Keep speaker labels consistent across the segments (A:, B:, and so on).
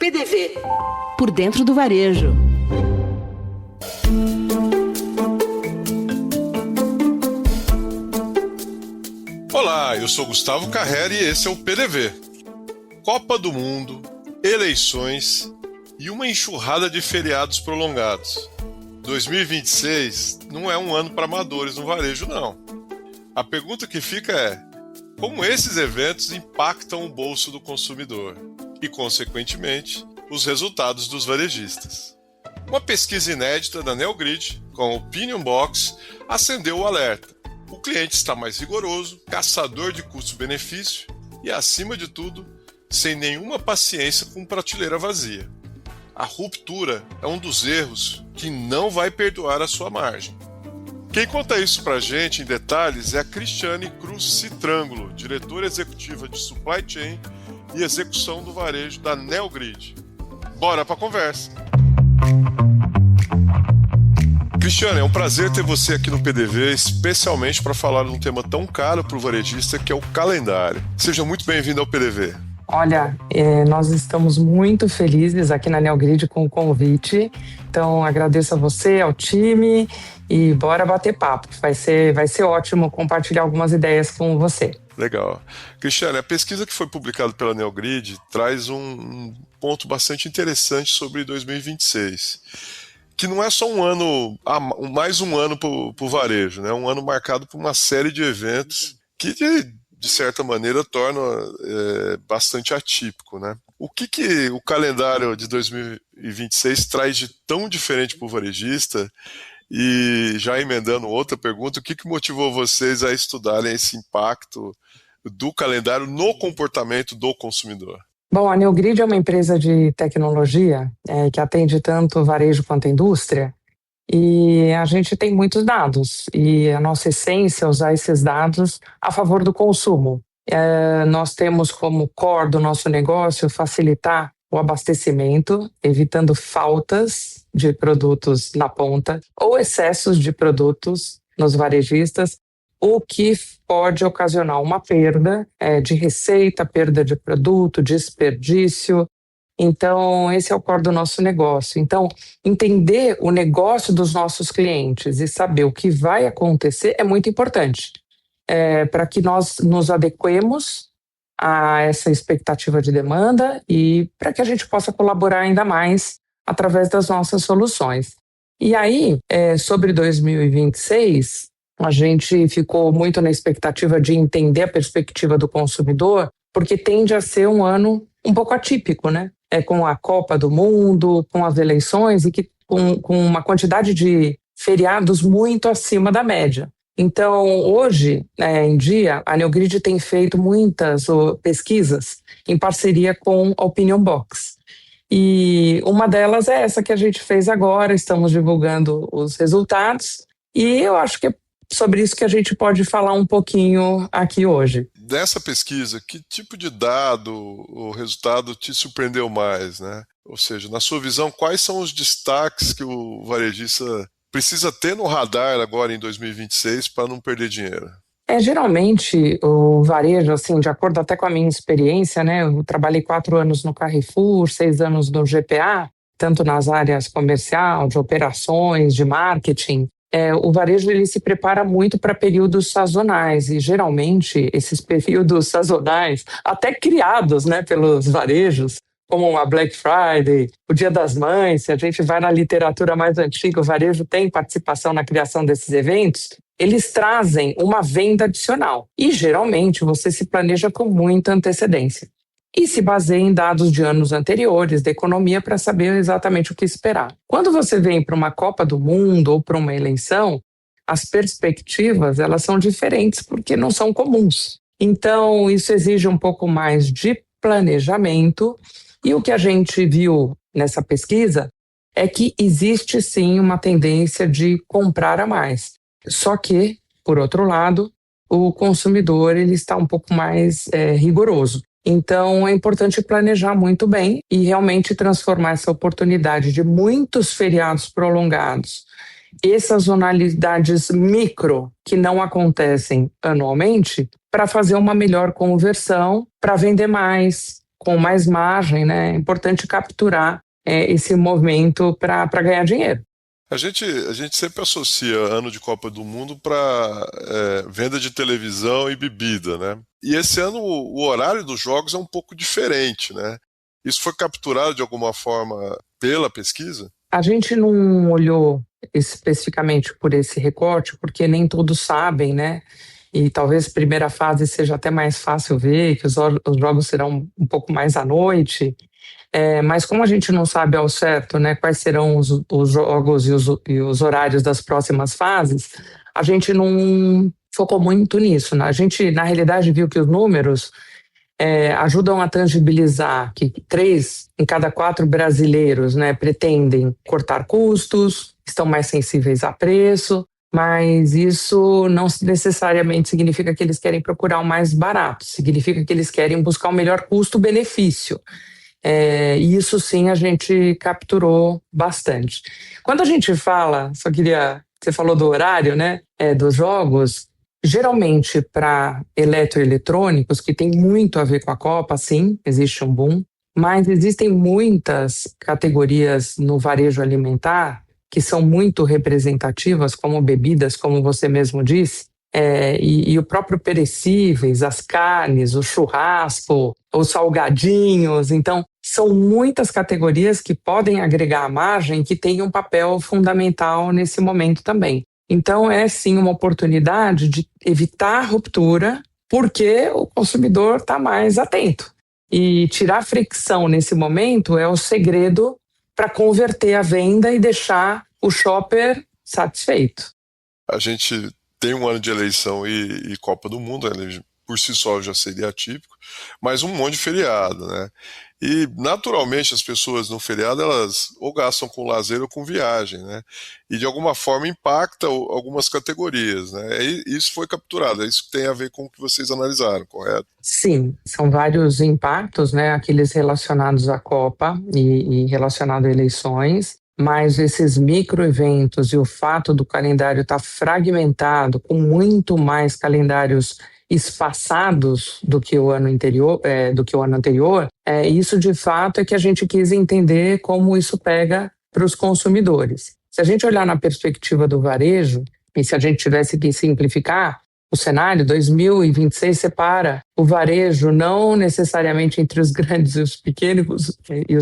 A: PDV. Por dentro do varejo.
B: Olá, eu sou Gustavo Carrera e esse é o PDV. Copa do Mundo, eleições e uma enxurrada de feriados prolongados. 2026 não é um ano para amadores no varejo, não. A pergunta que fica é: como esses eventos impactam o bolso do consumidor e, consequentemente, os resultados dos varejistas? Uma pesquisa inédita da Neogrid, com a Opinion Box, acendeu o alerta. O cliente está mais rigoroso, caçador de custo-benefício e, acima de tudo, sem nenhuma paciência com prateleira vazia. A ruptura é um dos erros que não vai perdoar a sua margem. Quem conta isso pra gente em detalhes é a Cristiane Cruz Citrângulo, diretora executiva de Supply Chain e Execução do Varejo da Neogrid. Bora pra conversa! Cristiane, é um prazer ter você aqui no PDV, especialmente para falar de um tema tão caro para o varejista, que é o calendário. Seja muito bem-vindo ao PDV.
C: Olha, nós estamos muito felizes aqui na Neogrid com o convite. Então, agradeço a você, ao time e bora bater papo. Vai ser ótimo compartilhar algumas ideias com você.
B: Legal. Cristiane, a pesquisa que foi publicada pela Neogrid traz um ponto bastante interessante sobre 2026. Que não é só um ano, mais um ano para o varejo, né? Um ano marcado por uma série de eventos que, de certa maneira, torna bastante atípico, né? O que o calendário de 2026 traz de tão diferente para o varejista? E já emendando outra pergunta, o que motivou vocês a estudarem esse impacto do calendário no comportamento do consumidor?
C: Bom, a Neogrid é uma empresa de tecnologia que atende tanto o varejo quanto a indústria e a gente tem muitos dados e a nossa essência é usar esses dados a favor do consumo. Nós temos como core do nosso negócio facilitar o abastecimento, evitando faltas de produtos na ponta ou excessos de produtos nos varejistas, o que pode ocasionar uma perda de receita, perda de produto, desperdício. Então, esse é o core do nosso negócio. Então, entender o negócio dos nossos clientes e saber o que vai acontecer é muito importante para que nós nos adequemos a essa expectativa de demanda e para que a gente possa colaborar ainda mais através das nossas soluções. E aí, sobre 2026... a gente ficou muito na expectativa de entender a perspectiva do consumidor, porque tende a ser um ano um pouco atípico, né? Com a Copa do Mundo, com as eleições e com uma quantidade de feriados muito acima da média. Então, hoje em dia, a Neogrid tem feito muitas pesquisas em parceria com a Opinion Box. E uma delas é essa que a gente fez agora, estamos divulgando os resultados e eu acho que é sobre isso que a gente pode falar um pouquinho aqui hoje.
B: Dessa pesquisa, que tipo de dado ou resultado te surpreendeu mais, né? Ou seja, na sua visão, quais são os destaques que o varejista precisa ter no radar agora em 2026 para não perder dinheiro?
C: Geralmente, o varejo, assim, de acordo até com a minha experiência, né? Eu trabalhei 4 anos no Carrefour, 6 anos no GPA, tanto nas áreas comercial, de operações, de marketing. O varejo ele se prepara muito para períodos sazonais e geralmente esses períodos sazonais, até criados, né, pelos varejos, como a Black Friday, o Dia das Mães, se a gente vai na literatura mais antiga, o varejo tem participação na criação desses eventos, eles trazem uma venda adicional e geralmente você se planeja com muita antecedência. E se baseia em dados de anos anteriores da economia para saber exatamente o que esperar. Quando você vem para uma Copa do Mundo ou para uma eleição, as perspectivas elas são diferentes porque não são comuns. Então, isso exige um pouco mais de planejamento e o que a gente viu nessa pesquisa é que existe sim uma tendência de comprar a mais. Só que, por outro lado, o consumidor ele está um pouco mais rigoroso. Então, é importante planejar muito bem e realmente transformar essa oportunidade de muitos feriados prolongados e sazonalidades micro que não acontecem anualmente para fazer uma melhor conversão, para vender mais, com mais margem, né? É importante capturar esse movimento para ganhar dinheiro.
B: A gente sempre associa ano de Copa do Mundo para venda de televisão e bebida, né? E esse ano o horário dos jogos é um pouco diferente, né? Isso foi capturado de alguma forma pela pesquisa?
C: A gente não olhou especificamente por esse recorte, porque nem todos sabem, né? E talvez a primeira fase seja até mais fácil ver, que os jogos serão um pouco mais à noite. Mas como a gente não sabe ao certo, né, quais serão os jogos e os horários das próximas fases, a gente não focou muito nisso, né? A gente, na realidade, viu que os números ajudam a tangibilizar que 3 em cada 4 brasileiros, né, pretendem cortar custos, estão mais sensíveis a preço, mas isso não necessariamente significa que eles querem procurar o mais barato, significa que eles querem buscar o melhor custo-benefício. E isso sim a gente capturou bastante. Quando a gente fala, você falou do horário, né, dos jogos, geralmente para eletroeletrônicos, que tem muito a ver com a Copa, sim, existe um boom, mas existem muitas categorias no varejo alimentar que são muito representativas, como bebidas, como você mesmo disse, e o próprio perecíveis, as carnes, o churrasco, os salgadinhos. Então, são muitas categorias que podem agregar a margem e que têm um papel fundamental nesse momento também. Então, é sim uma oportunidade de evitar a ruptura, porque o consumidor está mais atento. E tirar fricção nesse momento é o segredo para converter a venda e deixar o shopper satisfeito.
B: A gente tem um ano de eleição e Copa do Mundo, por si só já seria atípico, mas um monte de feriado, né? E naturalmente as pessoas no feriado elas ou gastam com lazer ou com viagem, né? E de alguma forma impacta algumas categorias, né? Isso foi capturado, é isso que tem a ver com o que vocês analisaram, correto?
C: Sim, são vários impactos, né? Aqueles relacionados à Copa e relacionados a eleições. Mas esses microeventos e o fato do calendário estar fragmentado, com muito mais calendários espaçados do que o ano anterior, isso de fato é que a gente quis entender como isso pega para os consumidores. Se a gente olhar na perspectiva do varejo, e se a gente tivesse que simplificar, o cenário 2026 separa o varejo não necessariamente entre os grandes e os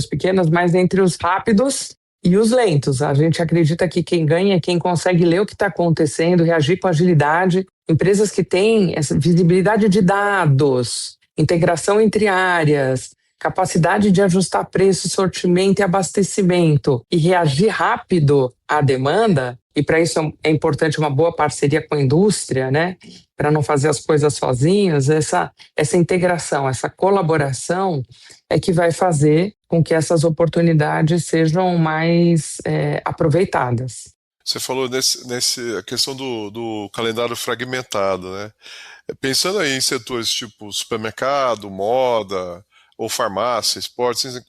C: pequenos, mas entre os rápidos e os lentos. A gente acredita que quem ganha é quem consegue ler o que está acontecendo, reagir com agilidade. Empresas que têm essa visibilidade de dados, integração entre áreas, capacidade de ajustar preço, sortimento e abastecimento e reagir rápido à demanda, e para isso é importante uma boa parceria com a indústria, né? Para não fazer as coisas sozinhos, essa integração, essa colaboração é que vai fazer com que essas oportunidades sejam mais aproveitadas.
B: Você falou a questão do calendário fragmentado, né? Pensando aí em setores tipo supermercado, moda ou farmácia, esportes,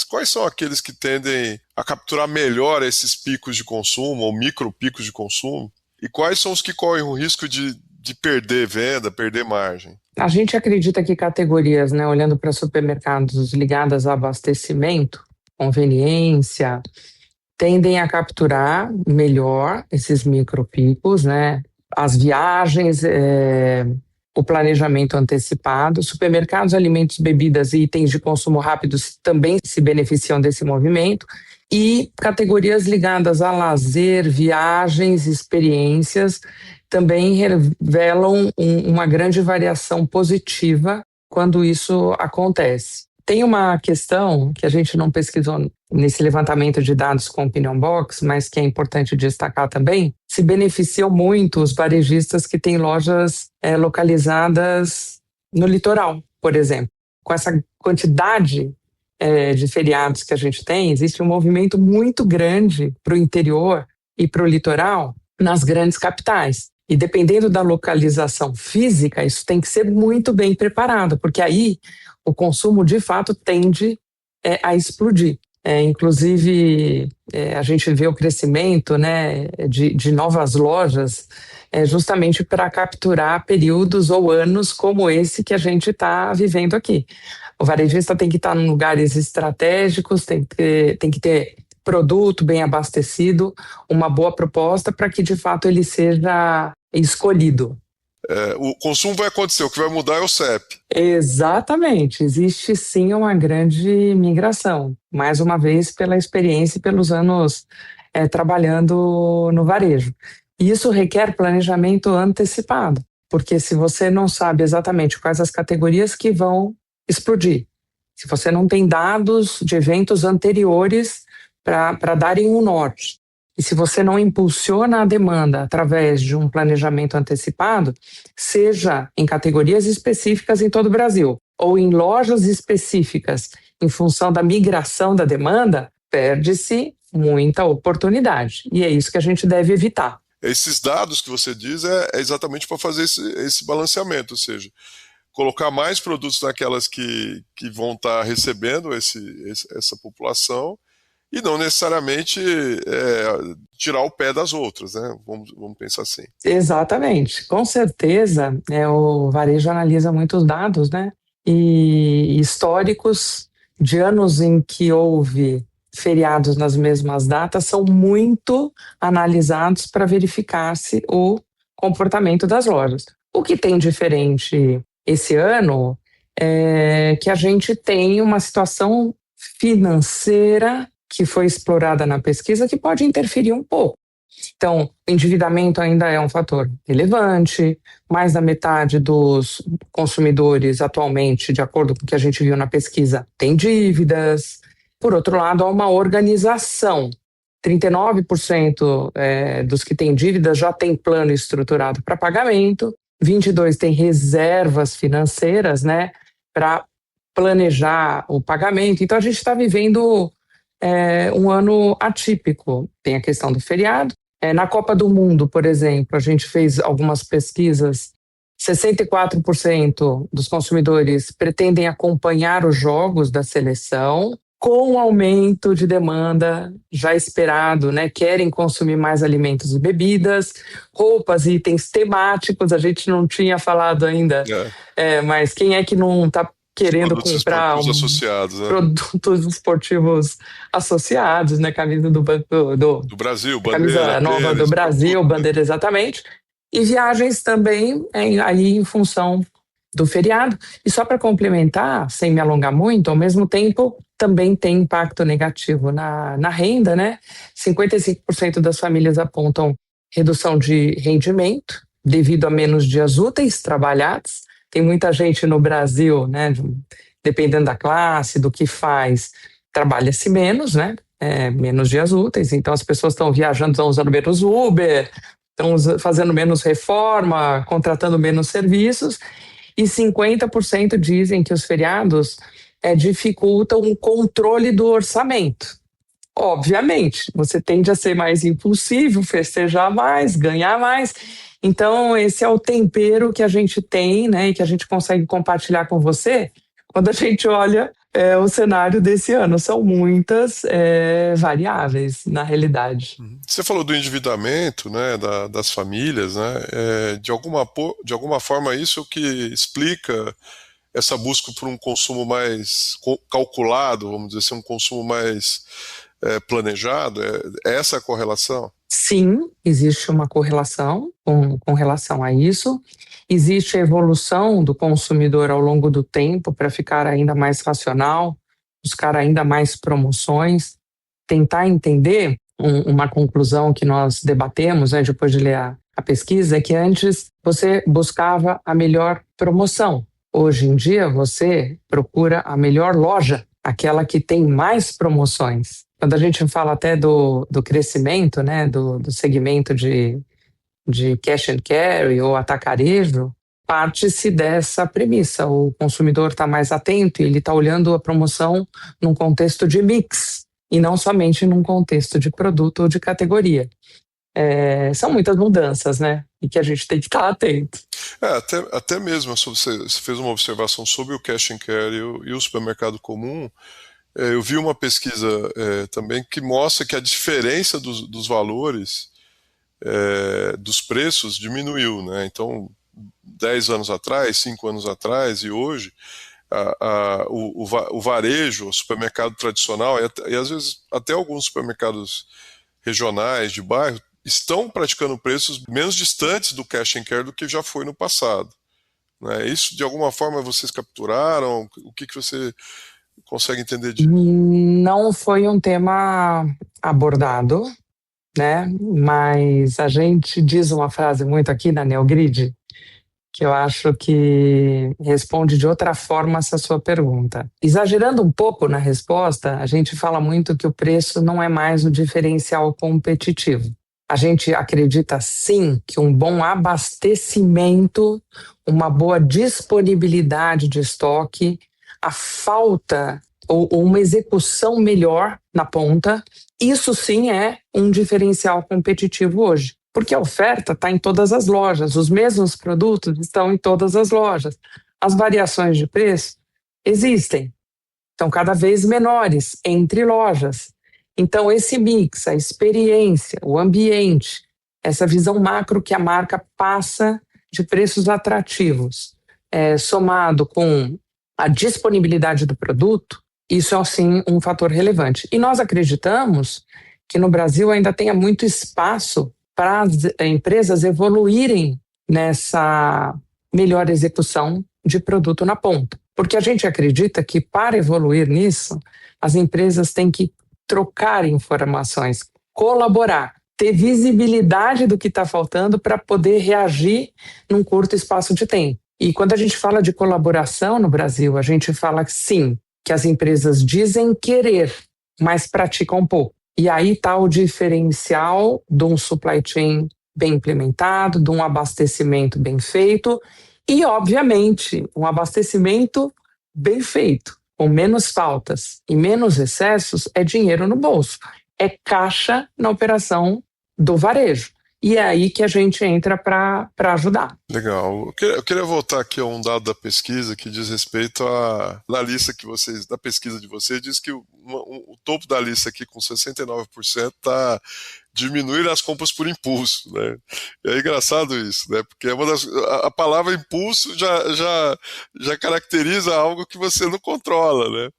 B: quais são aqueles que tendem a capturar melhor esses picos de consumo ou micro picos de consumo? E quais são os que correm o risco de perder venda, perder margem?
C: A gente acredita que categorias, né, olhando para supermercados ligadas a abastecimento, conveniência, tendem a capturar melhor esses micropicos, né? As viagens, o planejamento antecipado, supermercados, alimentos, bebidas e itens de consumo rápidos também se beneficiam desse movimento, e categorias ligadas a lazer, viagens, experiências também revelam uma grande variação positiva quando isso acontece. Tem uma questão que a gente não pesquisou nesse levantamento de dados com Opinion Box, mas que é importante destacar também: se beneficiam muito os varejistas que têm lojas localizadas no litoral, por exemplo. Com essa quantidade de feriados que a gente tem, existe um movimento muito grande para o interior e para o litoral nas grandes capitais. E dependendo da localização física, isso tem que ser muito bem preparado, porque aí o consumo de fato tende a explodir. Inclusive, a gente vê o crescimento, né, de novas lojas justamente para capturar períodos ou anos como esse que a gente está vivendo aqui. O varejista tem que estar em lugares estratégicos, tem que ter produto bem abastecido, uma boa proposta para que de fato ele seja escolhido.
B: O consumo vai acontecer, o que vai mudar é o CEP.
C: Exatamente, existe sim uma grande migração, mais uma vez pela experiência e pelos anos trabalhando no varejo. E isso requer planejamento antecipado, porque se você não sabe exatamente quais as categorias que vão explodir, se você não tem dados de eventos anteriores para darem um norte, e se você não impulsiona a demanda através de um planejamento antecipado, seja em categorias específicas em todo o Brasil, ou em lojas específicas, em função da migração da demanda, perde-se muita oportunidade. E é isso que a gente deve evitar.
B: Esses dados que você diz é exatamente para fazer esse balanceamento, ou seja, colocar mais produtos naquelas que vão estar recebendo essa população, e não necessariamente tirar o pé das outras, né? Vamos pensar assim.
C: Exatamente. Com certeza, o varejo analisa muitos dados, né? E históricos de anos em que houve feriados nas mesmas datas são muito analisados para verificar-se o comportamento das lojas. O que tem diferente esse ano é que a gente tem uma situação financeira que foi explorada na pesquisa que pode interferir um pouco. Então, o endividamento ainda é um fator relevante, mais da metade dos consumidores atualmente, de acordo com o que a gente viu na pesquisa, tem dívidas. Por outro lado, há uma organização. 39% dos que têm dívidas já tem plano estruturado para pagamento, 22% tem reservas financeiras, né, para planejar o pagamento. Então, a gente está vivendo um ano atípico. Tem a questão do feriado. Na Copa do Mundo, por exemplo, a gente fez algumas pesquisas, 64% dos consumidores pretendem acompanhar os jogos da seleção, com o aumento de demanda já esperado, né? Querem consumir mais alimentos e bebidas, roupas e itens temáticos, a gente não tinha falado ainda, mas quem é que não está querendo comprar
B: associados, né?
C: Produtos esportivos associados, né? Camisa do
B: Brasil,
C: camisa
B: bandeira,
C: nova do Brasil, bandeira exatamente, e viagens também aí em função do feriado. E só para complementar, sem me alongar muito, ao mesmo tempo também tem impacto negativo na renda, né? 55% das famílias apontam redução de rendimento devido a menos dias úteis trabalhados. Tem muita gente no Brasil, né, dependendo da classe, do que faz, trabalha-se menos, né, menos dias úteis, então as pessoas estão viajando, estão usando menos Uber, estão fazendo menos reforma, contratando menos serviços, e 50% dizem que os feriados dificultam o controle do orçamento. Obviamente, você tende a ser mais impulsivo, festejar mais, ganhar mais. Então, esse é o tempero que a gente tem, né, e que a gente consegue compartilhar com você quando a gente olha o cenário desse ano. São muitas variáveis, na realidade.
B: Você falou do endividamento, né, das famílias, né? De alguma forma, isso é o que explica essa busca por um consumo mais calculado, vamos dizer assim, um consumo mais planejado. Essa é a correlação?
C: Sim, existe uma correlação com relação a isso. Existe a evolução do consumidor ao longo do tempo para ficar ainda mais racional, buscar ainda mais promoções, tentar entender uma conclusão que nós debatemos, né, depois de ler a pesquisa, é que antes você buscava a melhor promoção. Hoje em dia você procura a melhor loja, aquela que tem mais promoções. Quando a gente fala até do crescimento, né, do segmento de cash and carry ou atacarejo, parte-se dessa premissa. O consumidor está mais atento e ele está olhando a promoção num contexto de mix e não somente num contexto de produto ou de categoria. São muitas mudanças, né? E que a gente tem que estar atento.
B: Até mesmo você fez uma observação sobre o cash and carry e o supermercado comum. Eu vi uma pesquisa também que mostra que a diferença dos valores dos preços diminuiu, né? Então, 10 anos atrás, 5 anos atrás e hoje, o varejo, o supermercado tradicional, e às vezes até alguns supermercados regionais de bairro, estão praticando preços menos distantes do cash and carry do que já foi no passado. Né? Isso, de alguma forma, vocês capturaram? O que você consegue entender disso?
C: Não foi um tema abordado, né? Mas a gente diz uma frase muito aqui na Neogrid, que eu acho que responde de outra forma essa sua pergunta. Exagerando um pouco na resposta, a gente fala muito que o preço não é mais o diferencial competitivo. A gente acredita sim que um bom abastecimento, uma boa disponibilidade de estoque, a falta ou uma execução melhor na ponta, isso sim é um diferencial competitivo hoje. Porque a oferta está em todas as lojas, os mesmos produtos estão em todas as lojas. As variações de preço existem, estão cada vez menores entre lojas. Então, esse mix, a experiência, o ambiente, essa visão macro que a marca passa de preços atrativos, somado com a disponibilidade do produto, isso é, sim, um fator relevante. E nós acreditamos que no Brasil ainda tenha muito espaço para as empresas evoluírem nessa melhor execução de produto na ponta. Porque a gente acredita que para evoluir nisso, as empresas têm que trocar informações, colaborar, ter visibilidade do que está faltando para poder reagir num curto espaço de tempo. E quando a gente fala de colaboração no Brasil, a gente fala sim, que as empresas dizem querer, mas praticam pouco. E aí está o diferencial de um supply chain bem implementado, de um abastecimento bem feito e, obviamente, um abastecimento bem feito, com menos faltas e menos excessos, é dinheiro no bolso, é caixa na operação do varejo. E é aí que a gente entra para ajudar.
B: Legal. Eu queria voltar aqui a um dado da pesquisa que diz respeito na lista que vocês, da pesquisa de vocês, diz que o topo da lista aqui com 69% está diminuir as compras por impulso, né? E é engraçado isso, né? Porque a palavra impulso já caracteriza algo que você não controla, né?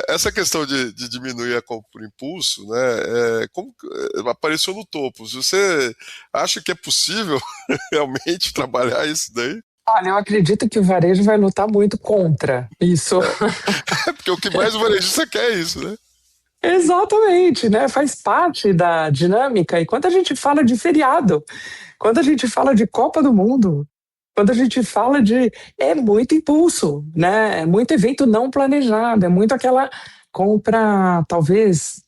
B: Essa questão de diminuir a compra por impulso, né, como apareceu no topo. Você acha que é possível realmente trabalhar isso daí?
C: Olha, eu acredito que o varejo vai lutar muito contra isso.
B: Porque o que mais o varejista quer é isso, né?
C: Exatamente, né? Faz parte da dinâmica. E quando a gente fala de feriado, quando a gente fala de Copa do Mundo, quando a gente fala é muito impulso, né? É muito evento não planejado, é muito aquela compra, talvez,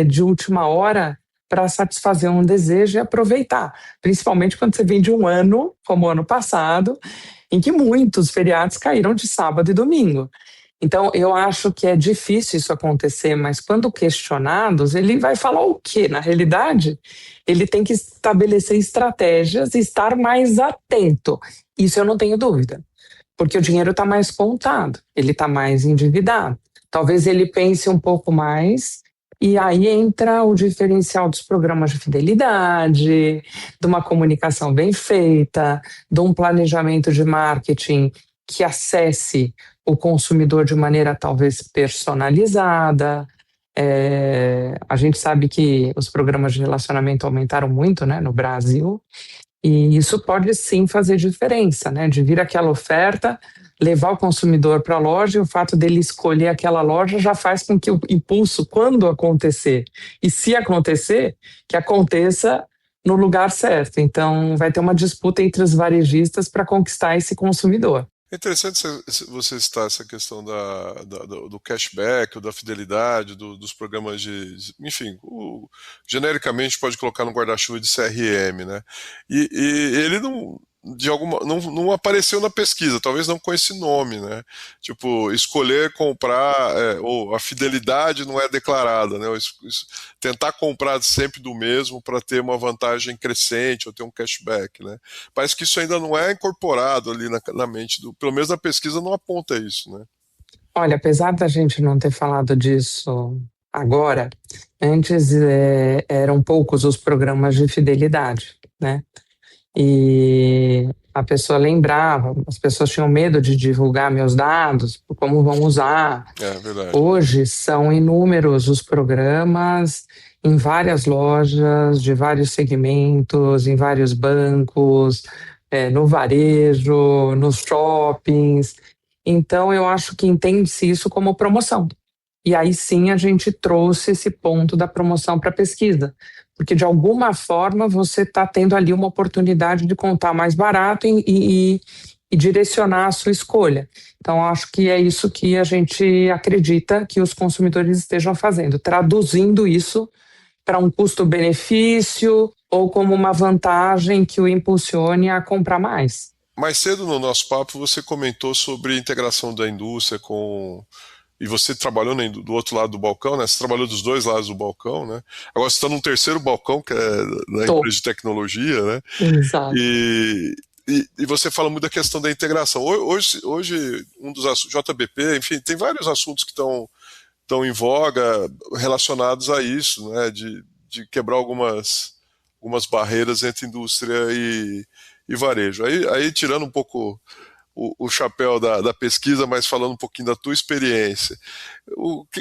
C: de última hora para satisfazer um desejo e aproveitar. Principalmente quando você vem de um ano, como o ano passado, em que muitos feriados caíram de sábado e domingo. Então, eu acho que é difícil isso acontecer, mas quando questionados, ele vai falar o quê? Na realidade, ele tem que estabelecer estratégias e estar mais atento. Isso eu não tenho dúvida, porque o dinheiro está mais contado, ele está mais endividado. Talvez ele pense um pouco mais e aí entra o diferencial dos programas de fidelidade, de uma comunicação bem feita, de um planejamento de marketing que acesse o consumidor de maneira talvez personalizada. A gente sabe que os programas de relacionamento aumentaram muito, né, no Brasil, e isso pode sim fazer diferença, né, de vir aquela oferta, levar o consumidor para a loja, e o fato dele escolher aquela loja já faz com que o impulso, quando acontecer, e se acontecer, que aconteça no lugar certo. Então, vai ter uma disputa entre os varejistas para conquistar esse consumidor.
B: É interessante você citar essa questão do cashback, ou da fidelidade, dos programas enfim, genericamente pode colocar no guarda-chuva de CRM, né? E ele não apareceu na pesquisa, talvez não com esse nome, né? Tipo, escolher comprar, ou a fidelidade não é declarada, né? Tentar comprar sempre do mesmo para ter uma vantagem crescente ou ter um cashback, né? Parece que isso ainda não é incorporado ali na mente pelo menos na pesquisa não aponta isso, né?
C: Olha, apesar da gente não ter falado disso agora, antes eram poucos os programas de fidelidade, né? E a pessoa lembrava, as pessoas tinham medo de divulgar meus dados, como vão usar.
B: É verdade.
C: Hoje são inúmeros os programas em várias lojas, de vários segmentos, em vários bancos, no varejo, nos shoppings. Então, eu acho que entende-se isso como promoção. E aí sim a gente trouxe esse ponto da promoção para a pesquisa, porque de alguma forma você está tendo ali uma oportunidade de contar mais barato e direcionar a sua escolha. Então, acho que é isso que a gente acredita que os consumidores estejam fazendo, traduzindo isso para um custo-benefício ou como uma vantagem que o impulsione a comprar mais.
B: Mais cedo no nosso papo você comentou sobre a integração da indústria com... E você trabalhou do outro lado do balcão, né? Você trabalhou dos dois lados do balcão, né? Agora você está num terceiro balcão, que é na empresa de tecnologia, né?
C: Exato.
B: E você fala muito da questão da integração. Hoje um dos assuntos, JBP, enfim, tem vários assuntos que estão em voga relacionados a isso, né? De quebrar algumas barreiras entre indústria e varejo. Aí tirando um pouco o chapéu da pesquisa, mas falando um pouquinho da tua experiência.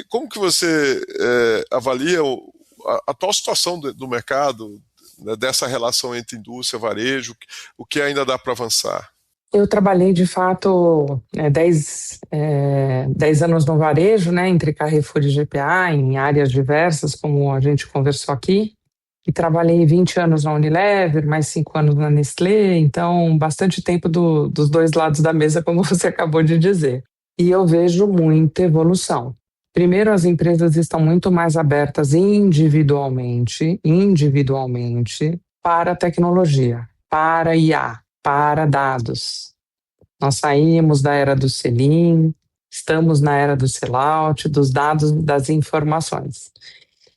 B: Como que você avalia a atual situação do mercado, né, dessa relação entre indústria e varejo, o que ainda dá para avançar?
C: Eu trabalhei, de fato, 10 anos no varejo, né, entre Carrefour e GPA, em áreas diversas, como a gente conversou aqui. E trabalhei 20 anos na Unilever, mais 5 anos na Nestlé, então bastante tempo dos dois lados da mesa, como você acabou de dizer. E eu vejo muita evolução. Primeiro, as empresas estão muito mais abertas individualmente para a tecnologia, para IA, para dados. Nós saímos da era do selim, estamos na era do sellout, dos dados, das informações.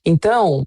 C: Então,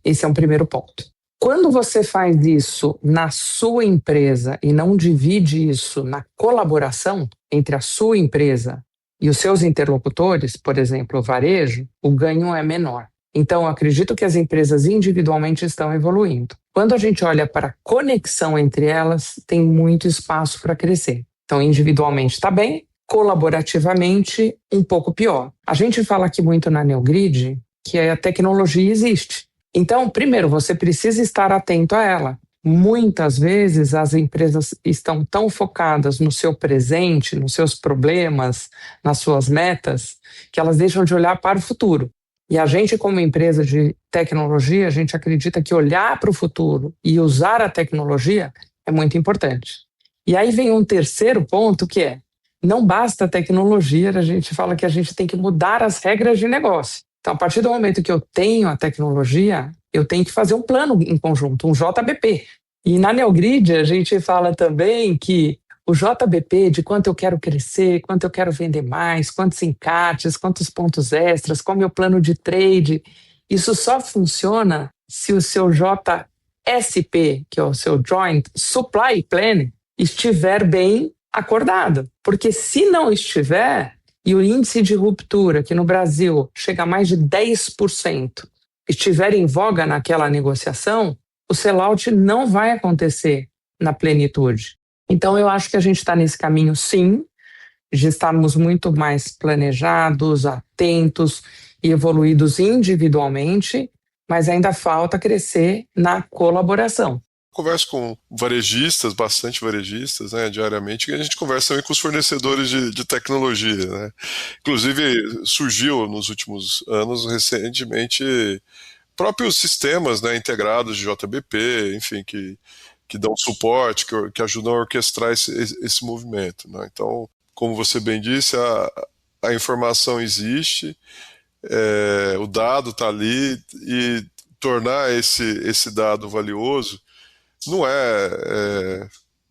C: esse é um primeiro ponto. Quando você faz isso na sua empresa e não divide isso na colaboração entre a sua empresa e os seus interlocutores, por exemplo, o varejo, o ganho é menor. Então, eu acredito que as empresas individualmente estão evoluindo. Quando a gente olha para a conexão entre elas, tem muito espaço para crescer. Então, individualmente está bem, colaborativamente, um pouco pior. A gente fala aqui muito na Neogrid que a tecnologia existe. Então, primeiro, você precisa estar atento a ela. Muitas vezes as empresas estão tão focadas no seu presente, nos seus problemas, nas suas metas, que elas deixam de olhar para o futuro. E a gente, como empresa de tecnologia, a gente acredita que olhar para o futuro e usar a tecnologia é muito importante. E aí vem um terceiro ponto, que é, não basta a tecnologia, a gente fala que a gente tem que mudar as regras de negócio. Então, a partir do momento que eu tenho a tecnologia, eu tenho que fazer um plano em conjunto, um JBP. E na Neogrid, a gente fala também que o JBP, de quanto eu quero crescer, quanto eu quero vender mais, quantos encartes, quantos pontos extras, qual é o meu plano de trade, isso só funciona se o seu JSP, que é o seu Joint Supply Plan, estiver bem acordado. Porque se não estiver, e o índice de ruptura, que no Brasil chega a mais de 10%, estiver em voga naquela negociação, o sellout não vai acontecer na plenitude. Então, eu acho que a gente está nesse caminho, sim, de estarmos muito mais planejados, atentos e evoluídos individualmente, mas ainda falta crescer na colaboração.
B: Converso com varejistas, bastante varejistas, né, diariamente, e a gente conversa também com os fornecedores de tecnologia, né? Inclusive, surgiu nos últimos anos, recentemente, próprios sistemas, né, integrados de JBP, enfim, que dão suporte, que ajudam a orquestrar esse movimento, né? Então, como você bem disse, a informação existe, o dado está ali, e tornar esse dado valioso não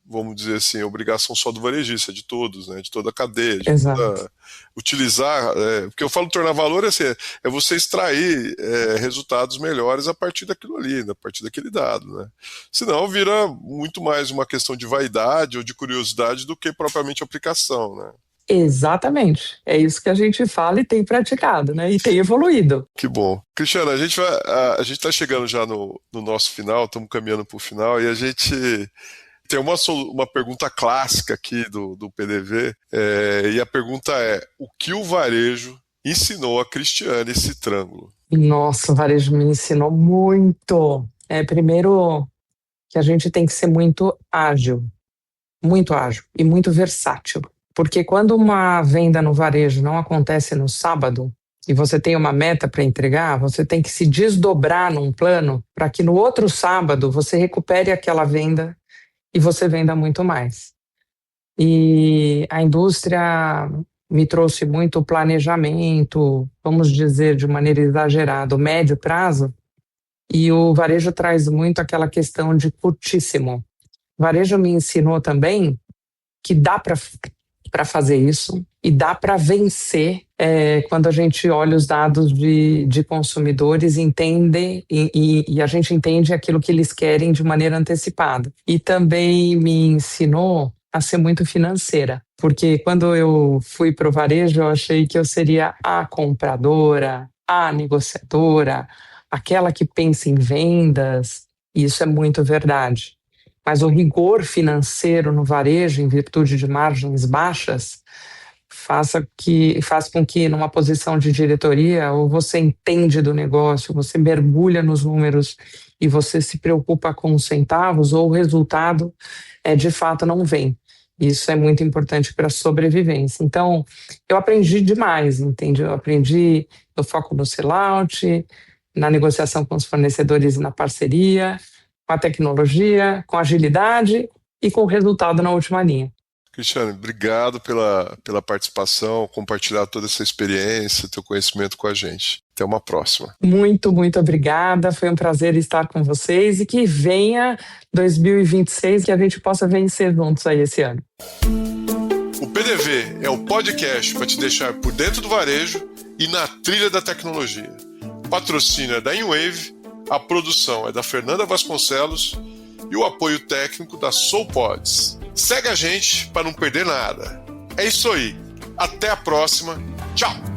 B: vamos dizer assim, obrigação só do varejista, de todos, né, de toda a cadeia, de utilizar, porque eu falo tornar valor assim, é você extrair resultados melhores a partir daquilo ali, a partir daquele dado, né? Senão vira muito mais uma questão de vaidade ou de curiosidade do que propriamente aplicação, né?
C: Exatamente. É isso que a gente fala e tem praticado, né? E tem evoluído.
B: Que bom. Cristiana, a gente está chegando já no nosso final, estamos caminhando para o final, e a gente tem uma pergunta clássica aqui do PDV, e a pergunta é: o que o varejo ensinou a Cristiane esse triângulo?
C: Nossa, o varejo me ensinou muito. Primeiro, que a gente tem que ser muito ágil e muito versátil. Porque quando uma venda no varejo não acontece no sábado e você tem uma meta para entregar, você tem que se desdobrar num plano para que no outro sábado você recupere aquela venda e você venda muito mais. E a indústria me trouxe muito planejamento, vamos dizer de maneira exagerada, o médio prazo, e o varejo traz muito aquela questão de curtíssimo. O varejo me ensinou também que dá para fazer isso e dá para vencer quando a gente olha os dados de consumidores e a gente entende aquilo que eles querem de maneira antecipada. E também me ensinou a ser muito financeira, porque quando eu fui para o varejo, eu achei que eu seria a compradora, a negociadora, aquela que pensa em vendas, e isso é muito verdade. Mas o rigor financeiro no varejo, em virtude de margens baixas, faz com que numa posição de diretoria, ou você entende do negócio, você mergulha nos números e você se preocupa com os centavos, ou o resultado de fato não vem. Isso é muito importante para a sobrevivência. Então, eu aprendi demais, entende? Eu aprendi no foco no sellout, na negociação com os fornecedores e na parceria, com a tecnologia, com a agilidade e com o resultado na última linha.
B: Cristiane, obrigado pela participação, compartilhar toda essa experiência, teu conhecimento com a gente. Até uma próxima.
C: Muito, muito obrigada. Foi um prazer estar com vocês e que venha 2026, que a gente possa vencer juntos aí esse ano.
B: O PDV é o podcast para te deixar por dentro do varejo e na trilha da tecnologia. O patrocínio é da InWave, a produção é da Fernanda Vasconcelos e o apoio técnico da SoulPods. Segue a gente para não perder nada. É isso aí. Até a próxima. Tchau!